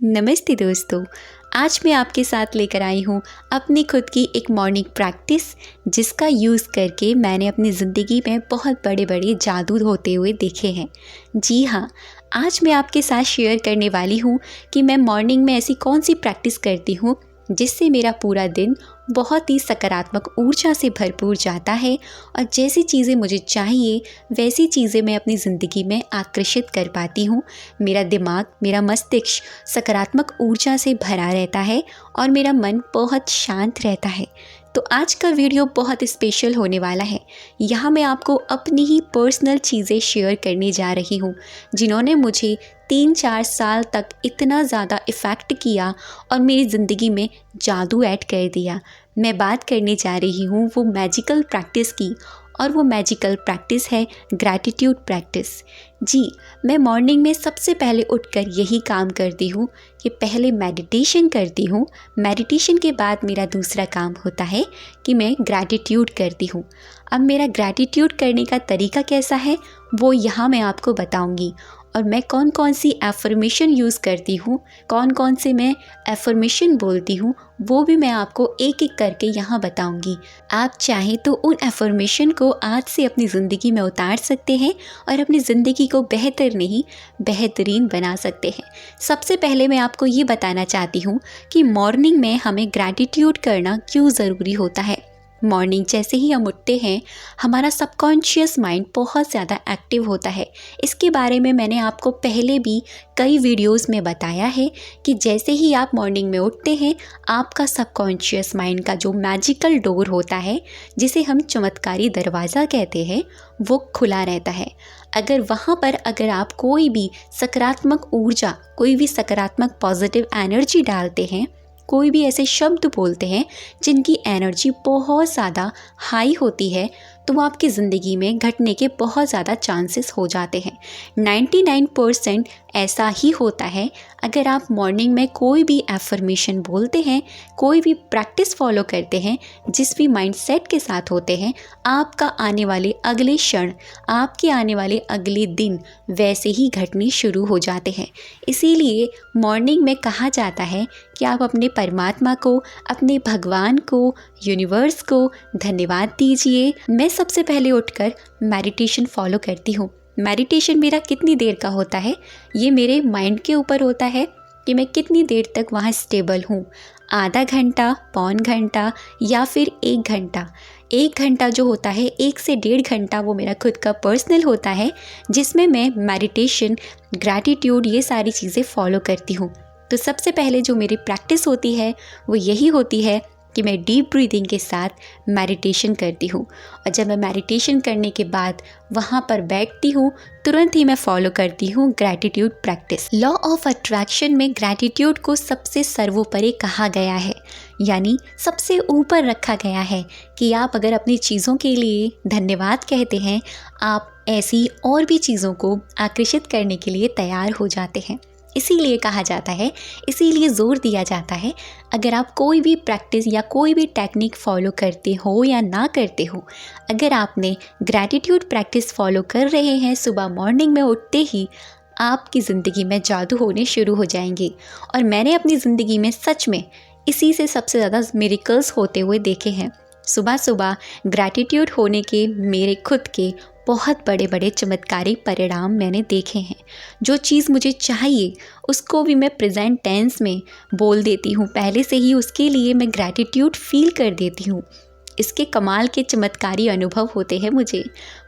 नमस्ते दोस्तों। आज मैं आपके साथ लेकर आई हूँ अपनी खुद की एक मॉर्निंग प्रैक्टिस, जिसका यूज़ करके मैंने अपनी ज़िंदगी में बहुत बड़े बड़े जादू होते हुए देखे हैं। जी हाँ, आज मैं आपके साथ शेयर करने वाली हूँ कि मैं मॉर्निंग में ऐसी कौन सी प्रैक्टिस करती हूँ जिससे मेरा पूरा दिन बहुत ही सकारात्मक ऊर्जा से भरपूर जाता है और जैसी चीज़ें मुझे चाहिए वैसी चीज़ें मैं अपनी ज़िंदगी में आकर्षित कर पाती हूँ। मेरा दिमाग, मेरा मस्तिष्क सकारात्मक ऊर्जा से भरा रहता है और मेरा मन बहुत शांत रहता है। तो आज का वीडियो बहुत स्पेशल होने वाला है। यहाँ मैं आपको अपनी ही पर्सनल चीज़ें शेयर करने जा रही हूँ जिन्होंने मुझे 3-4 साल तक इतना ज़्यादा इफ़ेक्ट किया और मेरी ज़िंदगी में जादू ऐड कर दिया। मैं बात करने जा रही हूँ वो मैजिकल प्रैक्टिस की, और वो मैजिकल प्रैक्टिस है ग्रैटिट्यूड प्रैक्टिस। जी, मैं मॉर्निंग में सबसे पहले उठकर यही काम करती हूँ कि पहले मेडिटेशन करती हूँ। मेडिटेशन के बाद मेरा दूसरा काम होता है कि मैं ग्रैटिट्यूड करती हूँ। अब मेरा ग्रैटिट्यूड करने का तरीका कैसा है वो यहाँ मैं आपको बताऊँगी, और मैं कौन कौन सी एफर्मेशन यूज़ करती हूँ, कौन कौन से मैं एफर्मेशन बोलती हूँ, वो भी मैं आपको एक एक करके यहाँ बताऊँगी। आप चाहें तो उन एफर्मेशन को आज से अपनी ज़िंदगी में उतार सकते हैं और अपनी ज़िंदगी को बेहतर नहीं बेहतरीन बना सकते हैं। सबसे पहले मैं आपको ये बताना चाहती हूँ कि मॉर्निंग में हमें ग्रैटिट्यूड करना क्यों ज़रूरी होता है। मॉर्निंग जैसे ही हम उठते हैं हमारा सबकॉन्शियस माइंड बहुत ज़्यादा एक्टिव होता है। इसके बारे में मैंने आपको पहले भी कई वीडियोस में बताया है कि जैसे ही आप मॉर्निंग में उठते हैं आपका सबकॉन्शियस माइंड का जो मैजिकल डोर होता है, जिसे हम चमत्कारी दरवाज़ा कहते हैं, वो खुला रहता है। अगर आप कोई भी सकारात्मक ऊर्जा, कोई भी सकारात्मक पॉजिटिव एनर्जी डालते हैं, कोई भी ऐसे शब्द बोलते हैं जिनकी एनर्जी बहुत ज़्यादा हाई होती है, तो वो आपकी ज़िंदगी में घटने के बहुत ज़्यादा चांसेस हो जाते हैं। 99% ऐसा ही होता है। अगर आप मॉर्निंग में कोई भी एफर्मेशन बोलते हैं, कोई भी प्रैक्टिस फॉलो करते हैं, जिस भी माइंडसेट के साथ होते हैं, आपका आने वाले अगले क्षण, आपके आने वाले अगले दिन वैसे ही घटने शुरू हो जाते हैं। इसीलिए मॉर्निंग में कहा जाता है कि आप अपने परमात्मा को, अपने भगवान को, यूनिवर्स को धन्यवाद दीजिए। मैं सबसे पहले उठकर मेडिटेशन फॉलो करती हूँ। मेडिटेशन मेरा कितनी देर का होता है ये मेरे माइंड के ऊपर होता है कि मैं कितनी देर तक वहाँ स्टेबल हूँ। आधा घंटा, पौन घंटा या फिर 1 घंटा। 1 घंटा जो होता है, 1 से 1.5 घंटा वो मेरा खुद का पर्सनल होता है, जिसमें मैं मेडिटेशन, ग्रैटिट्यूड, ये सारी चीज़ें फॉलो करती हूँ। तो सबसे पहले जो मेरी प्रैक्टिस होती है वो यही होती है कि मैं डीप ब्रीदिंग के साथ मेडिटेशन करती हूँ। और जब मैं मेडिटेशन करने के बाद वहाँ पर बैठती हूँ, तुरंत ही मैं फॉलो करती हूँ gratitude practice. Law of attraction में ग्रैटिट्यूड को सबसे सर्वोपरि कहा गया है, यानी सबसे ऊपर रखा गया है कि आप अगर अपनी चीज़ों के लिए धन्यवाद कहते हैं, आप ऐसी और भी चीज़ों को आकर्षित करने के लिए तैयार हो जाते हैं। इसीलिए कहा जाता है, इसीलिए ज़ोर दिया जाता है, अगर आप कोई भी प्रैक्टिस या कोई भी टेक्निक फॉलो करते हो या ना करते हो, अगर आपने ग्रैटिट्यूड प्रैक्टिस फॉलो कर रहे हैं, सुबह मॉर्निंग में उठते ही आपकी ज़िंदगी में जादू होने शुरू हो जाएंगे। और मैंने अपनी ज़िंदगी में सच में इसी से सबसे ज़्यादा मिरेकल्स होते हुए देखे हैं। सुबह सुबह ग्रैटिट्यूड होने के मेरे खुद के बहुत बड़े बड़े चमत्कारी परिणाम मैंने देखे हैं। जो चीज़ मुझे चाहिए उसको भी मैं प्रेजेंट टेंस में बोल देती हूँ, पहले से ही उसके लिए मैं ग्रैटिट्यूड फील कर देती हूँ। इसके कमाल के चमत्कारी अनुभव होते हैं मुझे,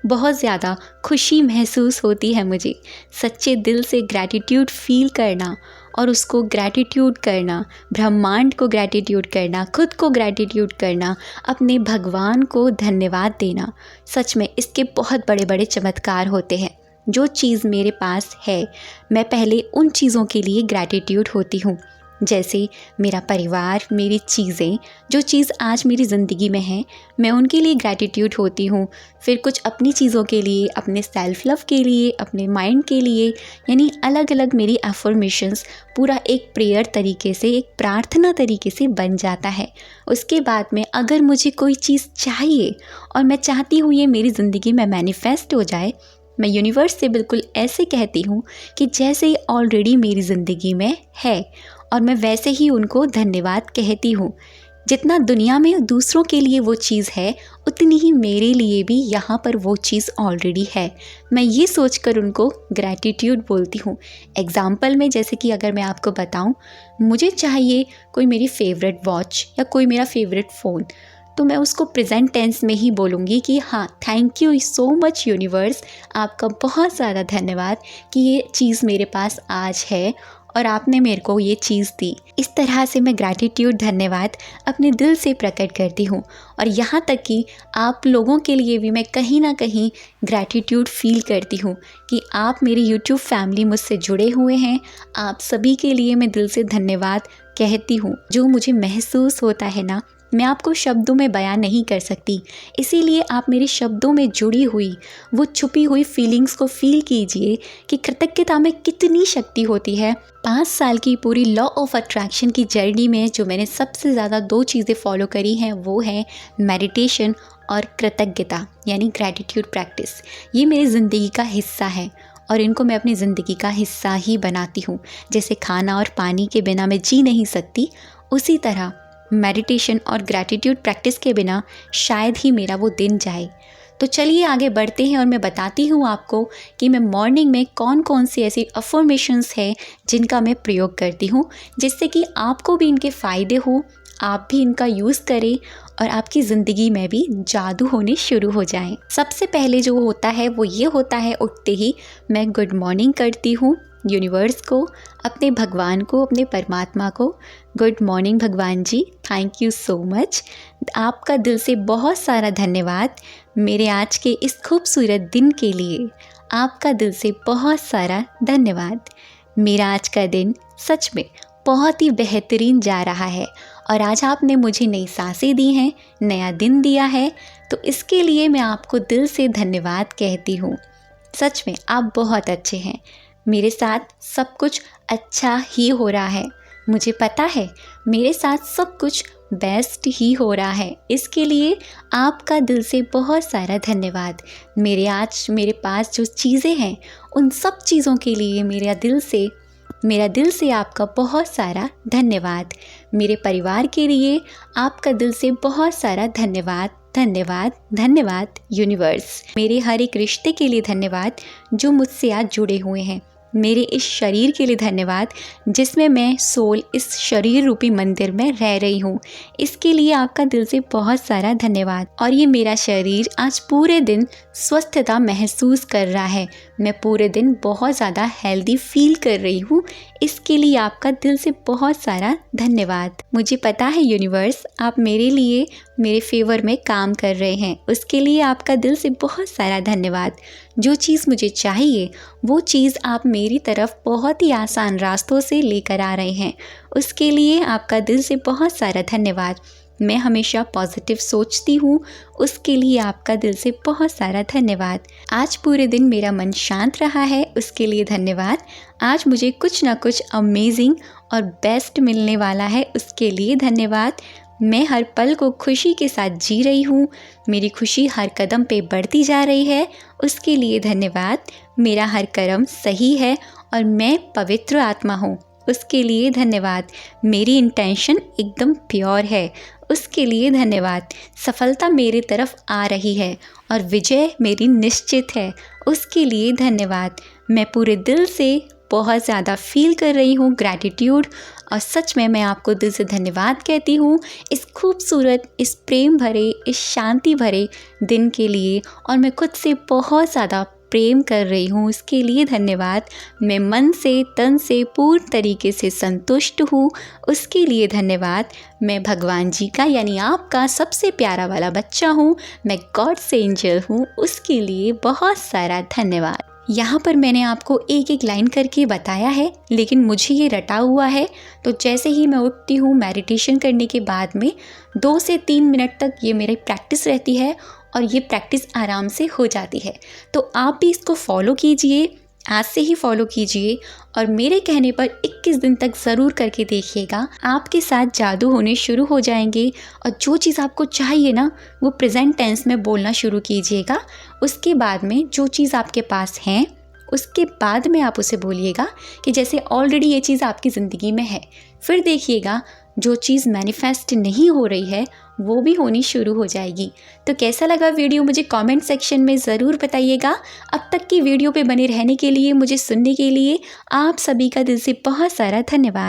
बहुत ज़्यादा खुशी महसूस होती है मुझे। सच्चे दिल से ग्रैटिट्यूड फील करना और उसको ग्रैटिट्यूड करना, ब्रह्मांड को ग्रैटिट्यूड करना, खुद को ग्रैटिट्यूड करना, अपने भगवान को धन्यवाद देना, सच में इसके बहुत बड़े बड़े चमत्कार होते हैं। जो चीज़ मेरे पास है, मैं पहले उन चीज़ों के लिए ग्रैटिट्यूड होती हूँ, जैसे मेरा परिवार, मेरी चीज़ें, जो चीज़ आज मेरी ज़िंदगी में है, मैं उनके लिए ग्रैटिट्यूड होती हूँ। फिर कुछ अपनी चीज़ों के लिए, अपने सेल्फ लव के लिए, अपने माइंड के लिए, यानी अलग अलग मेरी एफर्मेशंस पूरा एक प्रेयर तरीके से, एक प्रार्थना तरीके से बन जाता है। उसके बाद में अगर मुझे कोई चीज़ चाहिए और मैं चाहती हूँ ये मेरी ज़िंदगी में मैनिफेस्ट हो जाए, मैं यूनिवर्स से बिल्कुल ऐसे कहती हूँ कि जैसे ही ऑलरेडी मेरी ज़िंदगी में है, और मैं वैसे ही उनको धन्यवाद कहती हूँ। जितना दुनिया में दूसरों के लिए वो चीज़ है, उतनी ही मेरे लिए भी यहाँ पर वो चीज़ ऑलरेडी है। मैं ये सोचकर उनको ग्रैटिट्यूड बोलती हूँ। एग्ज़ाम्पल में जैसे कि अगर मैं आपको बताऊँ, मुझे चाहिए कोई मेरी फेवरेट वॉच या कोई मेरा फेवरेट फ़ोन, तो मैं उसको प्रेजेंट टेंस में ही बोलूँगी कि हाँ, thank you so much universe, आपका बहुत ज़्यादा धन्यवाद कि ये चीज़ मेरे पास आज है और आपने मेरे को ये चीज़ दी। इस तरह से मैं ग्रैटिट्यूड, धन्यवाद अपने दिल से प्रकट करती हूँ। और यहाँ तक कि आप लोगों के लिए भी मैं कहीं ना कहीं ग्रैटिट्यूड फील करती हूँ कि आप मेरी यूट्यूब फैमिली मुझसे जुड़े हुए हैं। आप सभी के लिए मैं दिल से धन्यवाद कहती हूँ। जो मुझे महसूस होता है ना, मैं आपको शब्दों में बयान नहीं कर सकती, इसीलिए आप मेरे शब्दों में जुड़ी हुई वो छुपी हुई फीलिंग्स को फील कीजिए कि कृतज्ञता में कितनी शक्ति होती है। 5 साल की पूरी लॉ ऑफ अट्रैक्शन की जर्नी में जो मैंने सबसे ज़्यादा 2 चीज़ें फॉलो करी हैं, वो है मेडिटेशन और कृतज्ञता यानी ग्रैटिट्यूड प्रैक्टिस। ये मेरी ज़िंदगी का हिस्सा है और इनको मैं अपनी ज़िंदगी का हिस्सा ही बनाती हूँ। जैसे खाना और पानी के बिना मैं जी नहीं सकती, उसी तरह मेडिटेशन और ग्रैटिट्यूड प्रैक्टिस के बिना शायद ही मेरा वो दिन जाए। तो चलिए आगे बढ़ते हैं और मैं बताती हूँ आपको कि मैं मॉर्निंग में कौन कौन सी ऐसी अफर्मेशंस हैं जिनका मैं प्रयोग करती हूँ, जिससे कि आपको भी इनके फ़ायदे हो, आप भी इनका यूज़ करें और आपकी ज़िंदगी में भी जादू होने शुरू हो जाए। सबसे पहले जो होता है वो ये होता है, उठते ही मैं गुड मॉर्निंग करती हूँ यूनिवर्स को, अपने भगवान को, अपने परमात्मा को। गुड मॉर्निंग भगवान जी, थैंक यू सो मच, आपका दिल से बहुत सारा धन्यवाद मेरे आज के इस खूबसूरत दिन के लिए। आपका दिल से बहुत सारा धन्यवाद। मेरा आज का दिन सच में बहुत ही बेहतरीन जा रहा है और आज आपने मुझे नई सांसें दी हैं, नया दिन दिया है, तो इसके लिए मैं आपको दिल से धन्यवाद कहती हूँ। सच में आप बहुत अच्छे हैं, मेरे साथ सब कुछ अच्छा ही हो रहा है। मुझे पता है मेरे साथ सब कुछ बेस्ट ही हो रहा है, इसके लिए आपका दिल से बहुत सारा धन्यवाद। मेरे पास जो चीज़ें हैं उन सब चीज़ों के लिए मेरा दिल से आपका बहुत सारा धन्यवाद। मेरे परिवार के लिए आपका दिल से बहुत सारा धन्यवाद, धन्यवाद, धन्यवाद यूनिवर्स। मेरे हर एक रिश्ते के लिए धन्यवाद जो मुझसे आज जुड़े हुए हैं। मेरे इस शरीर के लिए धन्यवाद जिसमें मैं सोल इस शरीर रूपी मंदिर में रह रही हूँ, इसके लिए आपका दिल से बहुत सारा धन्यवाद। और ये मेरा शरीर आज पूरे दिन स्वस्थता महसूस कर रहा है, मैं पूरे दिन बहुत ज़्यादा हेल्दी फील कर रही हूँ, इसके लिए आपका दिल से बहुत सारा धन्यवाद। मुझे पता है यूनिवर्स आप मेरे लिए मेरे फेवर में काम कर रहे हैं, उसके लिए आपका दिल से बहुत सारा धन्यवाद। जो चीज़ मुझे चाहिए वो चीज़ आप मेरी तरफ बहुत ही आसान रास्तों से लेकर आ रहे हैं, उसके लिए आपका दिल से बहुत सारा धन्यवाद। मैं हमेशा पॉजिटिव सोचती हूँ, उसके लिए आपका दिल से बहुत सारा धन्यवाद। आज पूरे दिन मेरा मन शांत रहा है, उसके लिए धन्यवाद। आज मुझे कुछ ना कुछ अमेजिंग और बेस्ट मिलने वाला है, उसके लिए धन्यवाद। मैं हर पल को खुशी के साथ जी रही हूँ, मेरी खुशी हर कदम पे बढ़ती जा रही है, उसके लिए धन्यवाद। मेरा हर कर्म सही है और मैं पवित्र आत्मा हूँ, उसके लिए धन्यवाद। मेरी इंटेंशन एकदम प्योर है, उसके लिए धन्यवाद। सफलता मेरी तरफ आ रही है और विजय मेरी निश्चित है, उसके लिए धन्यवाद। मैं पूरे दिल से बहुत ज़्यादा फील कर रही हूँ ग्रैटिट्यूड, और सच में मैं आपको दिल से धन्यवाद कहती हूँ इस खूबसूरत, इस प्रेम भरे, इस शांति भरे दिन के लिए। और मैं खुद से बहुत ज़्यादा प्रेम कर रही हूँ, उसके लिए धन्यवाद। मैं मन से, तन से पूर्ण तरीके से संतुष्ट हूँ, उसके लिए धन्यवाद। मैं भगवान जी का यानी आपका सबसे प्यारा वाला बच्चा हूँ, मैं गॉड से एंजल हूँ, उसके लिए बहुत सारा धन्यवाद। यहाँ पर मैंने आपको एक एक लाइन करके बताया है, लेकिन मुझे ये रटा हुआ है, तो जैसे ही मैं उठती हूँ मेडिटेशन करने के बाद में 2 से 3 मिनट तक ये मेरी प्रैक्टिस रहती है और ये प्रैक्टिस आराम से हो जाती है। तो आप भी इसको फॉलो कीजिए, आज से ही फॉलो कीजिए और मेरे कहने पर 21 दिन तक ज़रूर करके देखिएगा। आपके साथ जादू होने शुरू हो जाएंगे और जो चीज़ आपको चाहिए ना वो प्रेजेंट टेंस में बोलना शुरू कीजिएगा। उसके बाद में जो चीज़ आपके पास है उसके बाद में आप उसे बोलिएगा कि जैसे ऑलरेडी ये चीज़ आपकी ज़िंदगी में है। फिर देखिएगा जो चीज़ मैनिफेस्ट नहीं हो रही है वो भी होनी शुरू हो जाएगी। तो कैसा लगा वीडियो मुझे कमेंट सेक्शन में ज़रूर बताइएगा। अब तक की वीडियो पे बने रहने के लिए, मुझे सुनने के लिए आप सभी का दिल से बहुत सारा धन्यवाद।